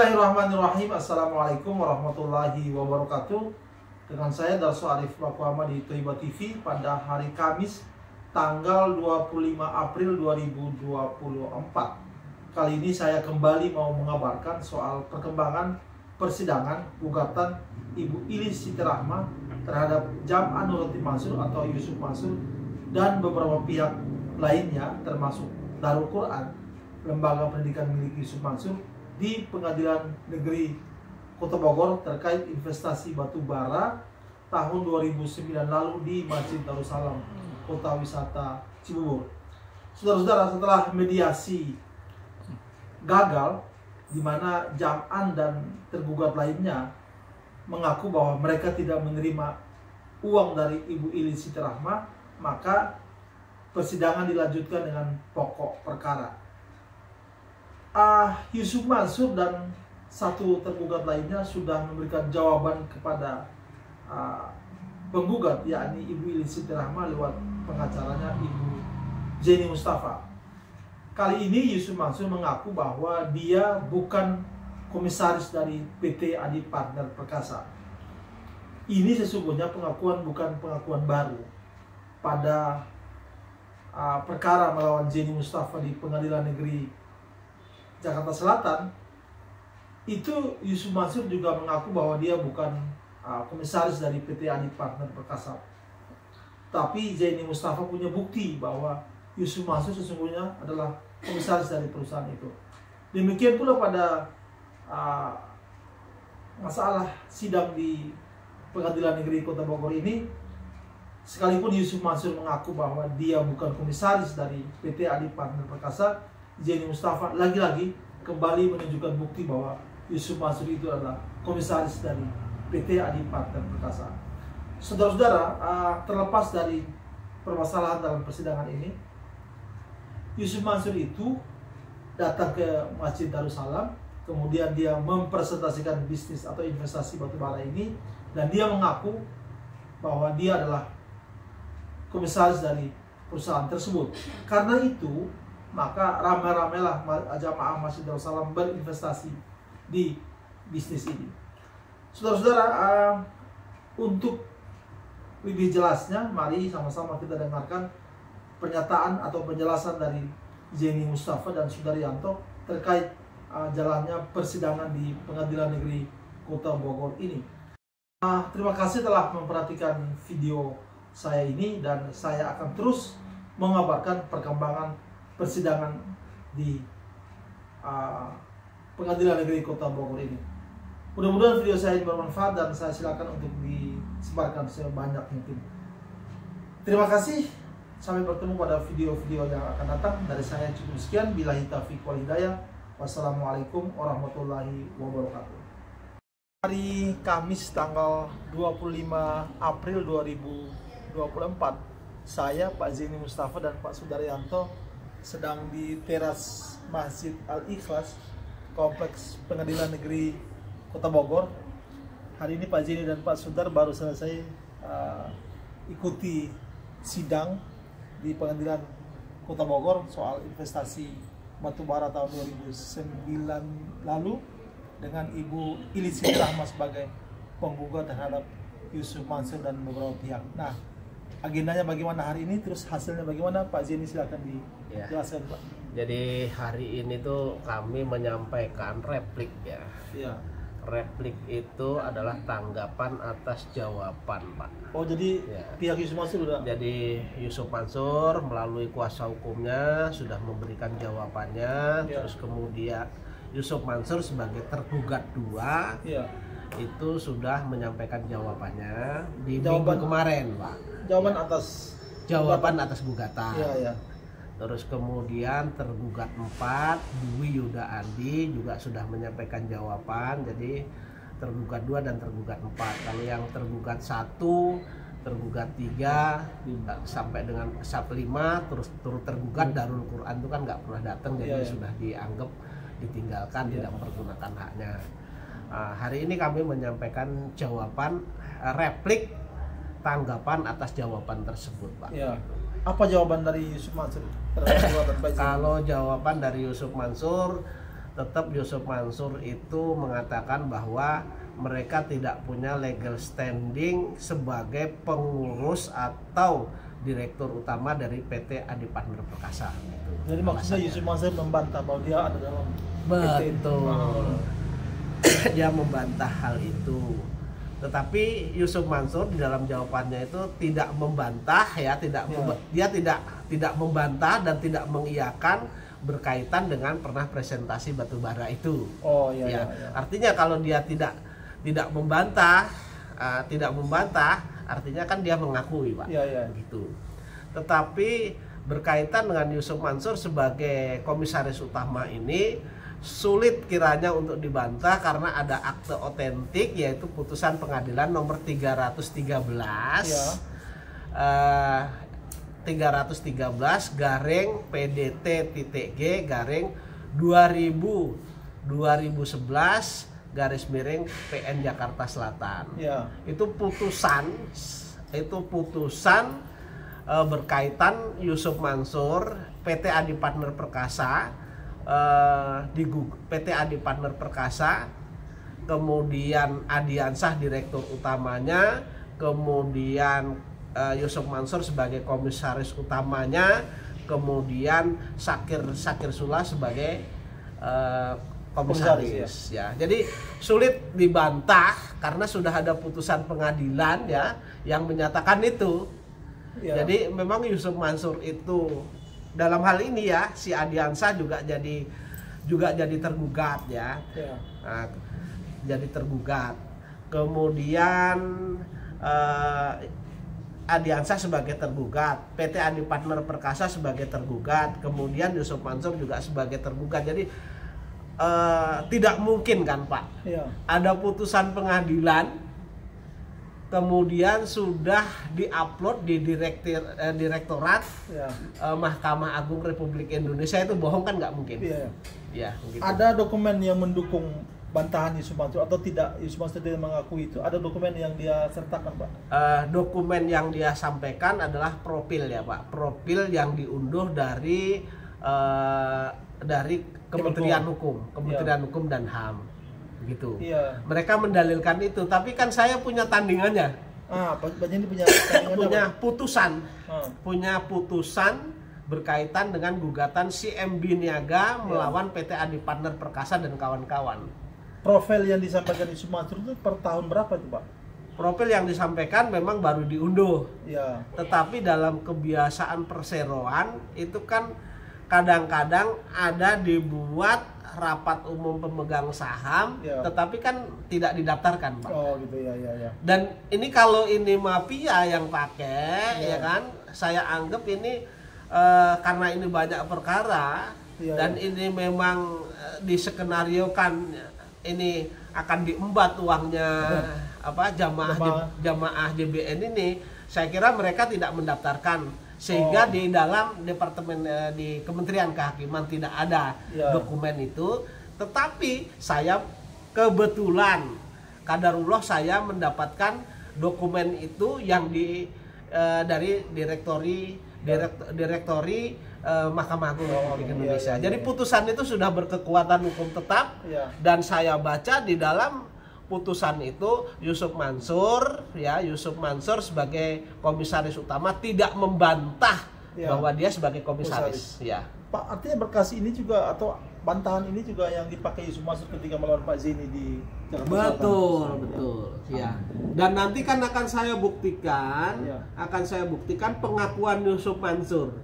Bismillahirrahmanirrahim. Assalamualaikum warahmatullahi wabarakatuh. Dengan saya Darso Arif Bakuama di Toiba TV pada hari Kamis tanggal 25 April 2024. Kali ini saya kembali mau mengabarkan soal perkembangan persidangan gugatan Ibu Ilis Siti Rahma terhadap Jam'ah Nuratul Mansur atau Yusuf Mansur dan beberapa pihak lainnya termasuk Darul Quran, lembaga pendidikan milik Yusuf Mansur, di Pengadilan Negeri Kota Bogor terkait investasi batu bara tahun 2009 lalu di Masjid Darussalam, Kota Wisata Cibubur. Saudara-saudara, setelah mediasi gagal, di mana Jam'an dan tergugat lainnya mengaku bahwa mereka tidak menerima uang dari Ibu Ilis Siti Rahma, maka persidangan dilanjutkan dengan pokok perkara. Yusuf Mansur dan satu tergugat lainnya sudah memberikan jawaban kepada penggugat, yakni Ibu Ilis Siti Rahma lewat pengacaranya Ibu Zeni Mustafa. Kali ini Yusuf Mansur mengaku bahwa dia bukan komisaris dari PT Adi Partner Perkasa. Ini sesungguhnya pengakuan bukan pengakuan baru. Pada perkara melawan Zeni Mustafa di Pengadilan Negeri Jakarta Selatan, itu Yusuf Mansur juga mengaku bahwa dia bukan komisaris dari PT Adi Partner Perkasa. Tapi Zeni Mustafa punya bukti bahwa Yusuf Mansur sesungguhnya adalah komisaris dari perusahaan itu. Demikian pula pada masalah sidang di Pengadilan Negeri Kota Bogor ini, sekalipun Yusuf Mansur mengaku bahwa dia bukan komisaris dari PT Adi Partner Perkasa, Zeni Mustafa lagi-lagi kembali menunjukkan bukti bahwa Yusuf Mansur itu adalah komisaris dari PT Adi Partner Perkasa. Saudara-saudara, terlepas dari permasalahan dalam persidangan ini, Yusuf Mansur itu datang ke Masjid Darussalam, kemudian dia mempresentasikan bisnis atau investasi batubara ini, dan dia mengaku bahwa dia adalah komisaris dari perusahaan tersebut. Karena itu, maka ramai-ramailah jamaah Masjid Darussalam berinvestasi di bisnis ini. Saudara-saudara, untuk lebih jelasnya, mari sama-sama kita dengarkan pernyataan atau penjelasan dari Zeni Mustafa dan Sudaryanto terkait jalannya persidangan di Pengadilan Negeri Kota Bogor ini. Terima kasih telah memperhatikan video saya ini, dan saya akan terus mengabarkan perkembangan persidangan di Pengadilan Negeri Kota Bogor ini. Mudah-mudahan video saya ini bermanfaat dan saya silakan untuk disebarkan sebanyak mungkin. Terima kasih. Sampai bertemu pada video-video yang akan datang. Dari saya cukup sekian. Billahi taufiq wal hidayah. Wassalamualaikum warahmatullahi wabarakatuh. Hari Kamis tanggal 25 April 2024, saya, Pak Zeni Mustafa dan Pak Sudaryanto sedang di teras Masjid Al-Ikhlas, Kompleks Pengadilan Negeri Kota Bogor. Hari ini Pak Zeni dan Pak Sudar baru selesai ikuti sidang di Pengadilan Kota Bogor soal investasi batubara tahun 2009 lalu dengan Ibu Ilis Siti Rahma sebagai penggugat terhadap Yusuf Mansur dan beberapa pihak. Nah, agendanya bagaimana hari ini, terus hasilnya bagaimana, Pak Zeni silakan dijelaskan, Pak. Jadi hari ini tuh kami menyampaikan replik ya. Iya. Replik itu adalah tanggapan atas jawaban, Pak. Oh, jadi pihak Yusuf Mansur sudah? Jadi Yusuf Mansur melalui kuasa hukumnya sudah memberikan jawabannya. Terus kemudian Yusuf Mansur sebagai tergugat dua itu sudah menyampaikan jawabannya di minggu kemarin, Pak. Jawaban atas gugatan. Terus kemudian tergugat 4, Dwi Yuda Andi juga sudah menyampaikan jawaban. Jadi tergugat 2 dan tergugat 4. Kalau yang tergugat 1, tergugat 3 sampai dengan 5, terus turut tergugat Darul Quran itu kan nggak pernah datang, jadi sudah dianggap ditinggalkan, tidak mempergunakan haknya. Hari ini kami menyampaikan jawaban replik tanggapan atas jawaban tersebut, Pak. Apa jawaban dari Yusuf Mansur? Kalau jawaban dari Yusuf Mansur, tetap Yusuf Mansur itu mengatakan bahwa mereka tidak punya legal standing sebagai pengurus atau direktur utama dari PT Adi Partner Perkasa. Gitu. Jadi maksudnya Yusuf Mansur membantah bahwa dia ada dalam PT. Betul. Dia membantah hal itu. Tetapi Yusuf Mansur di dalam jawabannya itu tidak membantah ya, dia tidak membantah dan tidak mengiyakan berkaitan dengan pernah presentasi batubara itu. Oh iya, ya. iya. Artinya kalau dia tidak membantah, artinya kan dia mengakui, Pak. Iya, iya. Gitu. Tetapi berkaitan dengan Yusuf Mansur sebagai komisaris utama ini sulit kiranya untuk dibantah karena ada akte otentik, yaitu putusan pengadilan nomor 313 313 garing PDT.G garing 2011 garis miring PN Jakarta Selatan. Ya. Itu putusan berkaitan Yusuf Mansur, PT Adi Partner Perkasa, PT Adi Partner Perkasa, kemudian Adiansah direktur utamanya, kemudian Yusuf Mansur sebagai komisaris utamanya, kemudian Sakir Sula sebagai komisaris ya. Jadi sulit dibantah karena sudah ada putusan pengadilan ya yang menyatakan itu. Ya. Jadi memang Yusuf Mansur itu dalam hal ini ya, si Adiansah juga jadi tergugat ya. Nah, jadi tergugat. Kemudian Adiansah sebagai tergugat, PT Adi Partner Perkasa sebagai tergugat, kemudian Yusuf Mansur juga sebagai tergugat. Jadi tidak mungkin kan Pak, ada putusan pengadilan kemudian sudah diupload di direktorat Mahkamah Agung Republik Indonesia, itu bohong kan, nggak mungkin. Ya, gitu. Ada dokumen yang mendukung bantahan Yusuf Mansur atau tidak? Yusuf Mansur tidak mengakui itu. Ada dokumen yang dia sertakan, Pak? Dokumen yang dia sampaikan adalah profil ya, Pak. Profil yang diunduh dari Kementerian Hukum dan HAM. Gitu. Mereka mendalilkan itu, tapi kan saya punya tandingannya. Ini punya tandingannya. Punya putusan berkaitan dengan gugatan si MB Niaga melawan PT Adi Partner Perkasa dan kawan-kawan. Profil yang disampaikan Yusuf Mansur itu per tahun berapa itu, Pak? Profil yang disampaikan memang baru diunduh. Ya. Tetapi dalam kebiasaan perseroan itu kan kadang-kadang ada dibuat rapat umum pemegang saham, tetapi kan tidak didaftarkan, Pak. Oh gitu ya. Dan ini kalau ini mafia yang pakai, ya kan, saya anggap ini karena ini banyak perkara dan ini memang diskenariokan ini akan diembat uangnya jamaah JBN ini. Saya kira mereka tidak mendaftarkan sehingga di dalam departemen di Kementerian Kehakiman tidak ada dokumen itu. Tetapi saya kebetulan qadarullah saya mendapatkan dokumen itu yang dari direktori Mahkamah Agung Republik Indonesia. Jadi putusan itu sudah berkekuatan hukum tetap dan saya baca di dalam putusan itu Yusuf Mansur sebagai komisaris utama tidak membantah bahwa dia sebagai komisaris. Ya. Pak, artinya berkas ini juga atau bantahan ini juga yang dipakai Yusuf Mansur ketika melawan Pak Zeni di Jakarta Selatan. Betul. Ya. Dan nanti kan akan saya buktikan pengakuan Yusuf Mansur.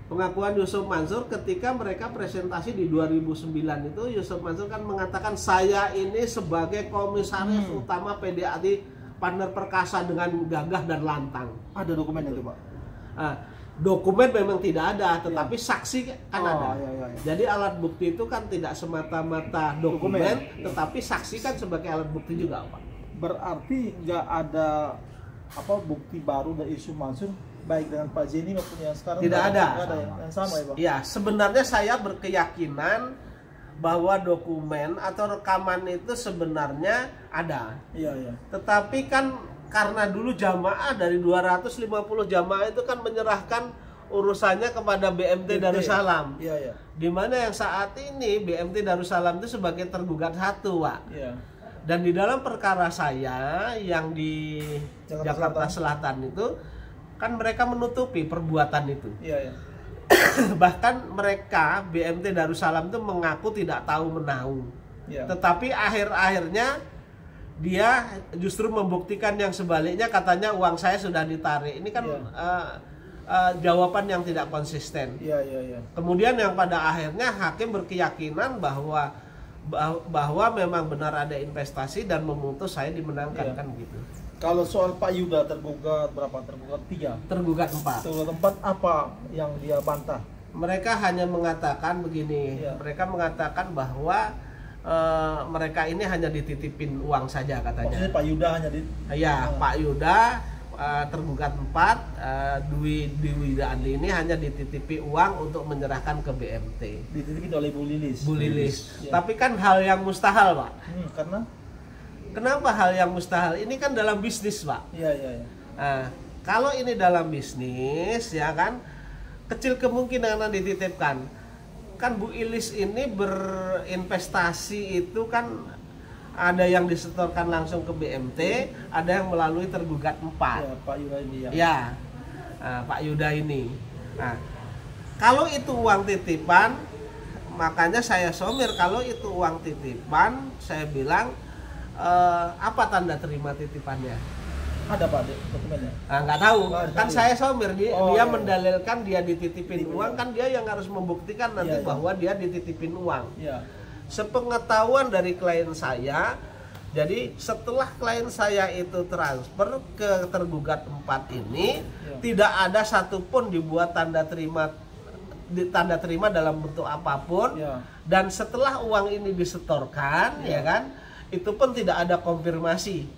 Pengakuan Yusuf Mansur ketika mereka presentasi di 2009 itu, Yusuf Mansur kan mengatakan saya ini sebagai komisaris utama PD Adi Partner Perkasa dengan gagah dan lantang. Ada dokumen itu, Pak? Dokumen memang tidak ada, tetapi saksi kan ada. Jadi alat bukti itu kan tidak semata-mata dokumen, tetapi saksi kan sebagai alat bukti juga, Pak. Berarti nggak ada bukti baru dari Yusuf Mansur baik dengan Pak Zeni maupun yang sekarang? Tidak ada yang sama ya, Pak? Ya, sebenarnya saya berkeyakinan bahwa dokumen atau rekaman itu sebenarnya ada. Tetapi kan karena dulu jamaah dari 250 jamaah itu kan menyerahkan urusannya kepada BMT Darussalam. Iya, iya. Di mana yang saat ini BMT Darussalam itu sebagai tergugat satu, Pak. Iya. Dan di dalam perkara saya yang di Jakarta Selatan itu kan mereka menutupi perbuatan itu. Iya, iya. Bahkan mereka BMT Darussalam itu mengaku tidak tahu menahu. Iya. Tetapi akhir-akhirnya dia justru membuktikan yang sebaliknya, katanya uang saya sudah ditarik. Ini kan jawaban yang tidak konsisten. Iya, iya, iya. Kemudian yang pada akhirnya hakim berkeyakinan bahwa memang benar ada investasi dan memutus saya dimenangkan, kan gitu. Kalau soal Pak Yuda tergugat berapa? Tergugat 3. Tergugat 4. Tergugat 4, apa yang dia bantah? Mereka hanya mengatakan begini. Iya. Mereka mengatakan bahwa mereka ini hanya dititipin uang saja katanya. Maksudnya Pak Yuda hanya Ya, Pak Yuda tergugat 4, Dwi Andi ini hanya dititipi uang untuk menyerahkan ke BMT. dititipin oleh Bu Lilis. Bu Lilis. Ya. Tapi kan hal yang mustahil, Pak. Karena? Kenapa hal yang mustahil? Ini kan dalam bisnis, Pak. Iya, iya, iya. Nah, kalau ini dalam bisnis, ya kan, kecil kemungkinan dititipkan. Kan Bu Ilis ini berinvestasi itu kan ada yang disetorkan langsung ke BMT, ada yang melalui tergugat 4. Ya, Pak Yuda ini ya. Ya, Pak Yuda ini. Nah, kalau itu uang titipan, makanya saya somir. Kalau itu uang titipan, saya bilang apa tanda terima titipannya? Ada Pak dokumennya? Nggak tahu. Kan iya. saya somir, dia iya. mendalilkan dia dititipin Iya. uang, kan dia yang harus membuktikan nanti Iya, iya. bahwa dia dititipin uang. Iya. Sepengetahuan dari klien saya, jadi setelah klien saya itu transfer ke tergugat 4 ini, tidak ada satupun dibuat tanda terima dalam bentuk apapun. Dan setelah uang ini disetorkan, ya kan, itu pun tidak ada konfirmasi.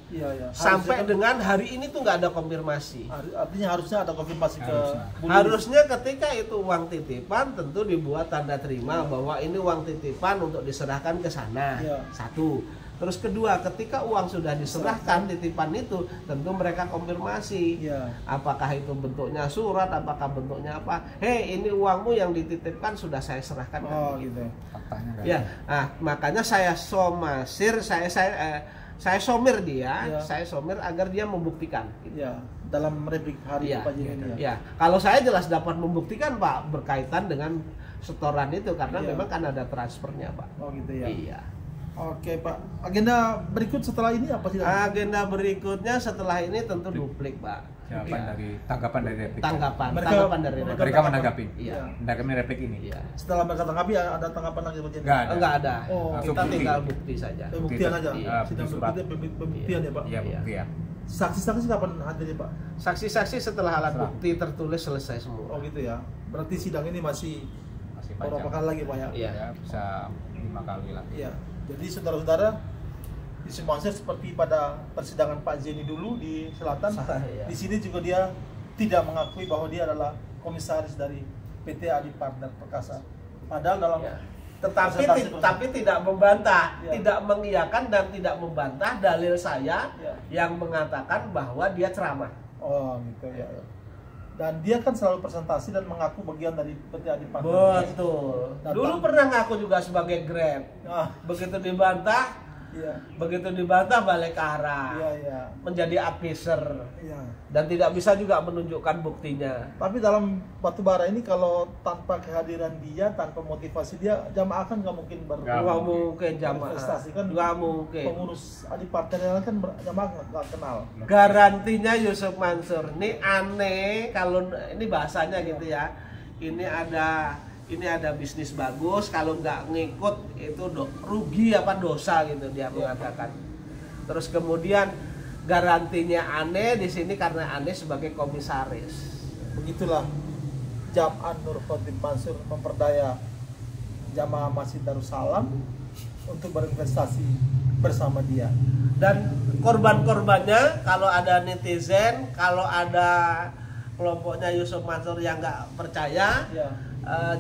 Sampai dengan hari ini tuh nggak ada konfirmasi. Artinya harusnya ada konfirmasi ke Bu Lilis. Harusnya ketika itu uang titipan tentu dibuat tanda terima bahwa ini uang titipan untuk diserahkan ke sana. Satu. Terus kedua, ketika uang sudah diserahkan titipan itu, tentu mereka konfirmasi. Apakah itu bentuknya surat, apakah bentuknya apa? Hei, ini uangmu yang dititipkan sudah saya serahkan. Gitu. Ya, nah, makanya saya somasir, saya somir dia, saya somir agar dia membuktikan. Gitu. Dalam replik hari Pak Jimmy. Kalau saya jelas dapat membuktikan, Pak, berkaitan dengan setoran itu karena memang kan ada transfernya, Pak. Oh gitu ya. Iya. Oke Pak, agenda berikut setelah ini apa sih? Agenda berikutnya setelah ini tentu duplik, Pak. Tanggapan dari replik. Tanggapan dari replik. Mereka menanggapi. Iya. Menanggapi replik ini. Iya. Setelah mereka tanggapi ada tanggapan lagi Pak Jimmy? Enggak ada. Oh, kita tinggal bukti saja. Pembuktian aja. Iya. Sidang berikutnya pembuktian ya Pak. Iya, bukti ya. Saksi-saksi kapan hadirnya Pak? Saksi-saksi setelah alat bukti tertulis selesai semua. Oh gitu ya. Berarti sidang ini masih panjang. beberapa kali lagi Pak ya? Iya. Ya, bisa 5 kali lah. Iya. Jadi saudara-saudara, di Sumatera seperti pada persidangan Pak Zeni dulu di Selatan, Iya. di sini juga dia tidak mengakui bahwa dia adalah komisaris dari PT Adi Partner Perkasa. Padahal dalam Tapi tidak membantah, Ya. tidak mengiyakan dan tidak membantah dalil saya yang mengatakan bahwa dia ceramah. Oh gitu ya. Dan dia kan selalu presentasi dan mengaku bagian dari PT Adi Partner. Betul. Dulu pernah ngaku juga sebagai Grab. Begitu dibantah, balik ke arah. Menjadi advisor. Dan tidak bisa juga menunjukkan buktinya. Tapi dalam batubara ini kalau tanpa kehadiran dia, tanpa motivasi dia, jamaah kan nggak mungkin Nggak mungkin jamaah. Investasi kan Nggak mungkin. Pengurus Adi Partner kan jamaah nggak kenal. Garantinya Yusuf Mansur. Ini aneh kalau ini bahasanya gitu ya. Ini ada bisnis bagus, kalau nggak ngikut itu rugi apa dosa gitu dia mengatakan. Terus kemudian garantinya aneh di sini karena aneh sebagai komisaris. Begitulah Jam'an Nur Khotim Mansur memperdaya jamaah Masjid Darussalam untuk berinvestasi bersama dia. Dan korban-korbannya kalau ada netizen, kalau ada kelompoknya Yusuf Mansur yang nggak percaya,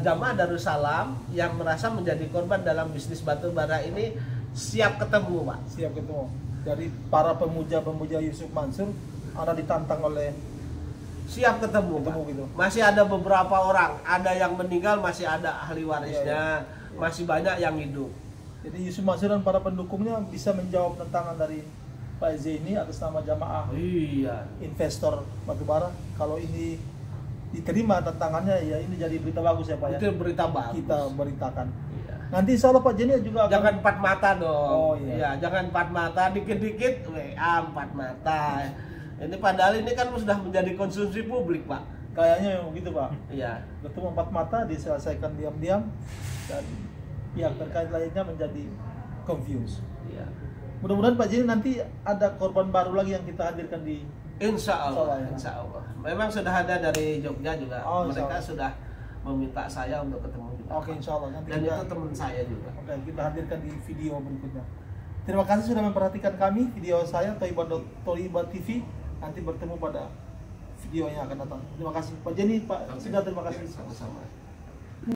jamaah Darussalam yang merasa menjadi korban dalam bisnis batubara ini siap ketemu, Pak. Siap ketemu. Dari para pemuja-pemuja Yusuf Mansur, ada ditantang oleh siap ketemu, Pak. gitu. Masih ada beberapa orang, ada yang meninggal, masih ada ahli warisnya, masih banyak yang hidup. Jadi Yusuf Mansur dan para pendukungnya bisa menjawab tantangan dari Pak EZ ini atas nama jamaah Iya. investor batubara. Kalau ini diterima tantangannya, ya ini jadi berita bagus ya Pak ya. Itu berita bagus. Kita beritakan. Iya. Nanti insya Allah Pak Jenny juga akan... Jangan empat mata dong. Oh, iya. Iya, jangan empat mata, dikit-dikit WA empat mata. Ini padahal ini kan sudah menjadi konsumsi publik, Pak. Kayaknya yang begitu Pak. Iya. Ketemu empat mata diselesaikan diam-diam dan pihak terkait lainnya menjadi confused. Iya. Mudah-mudahan Pak Jenny nanti ada korban baru lagi yang kita hadirkan di... Insya Allah, ya. insya Allah. Memang sudah ada dari Jogja juga. Oh, insya Mereka Allah. sudah meminta saya untuk ketemu juga. Oke, insya Allah. Nanti Dan kita... itu teman saya juga. Oke, kita hadirkan di video berikutnya. Terima kasih sudah memperhatikan kami, video saya Toiba TV. Nanti bertemu pada video yang akan datang. Terima kasih Pak Jenny, Pak Sida, terima kasih. Sama-sama.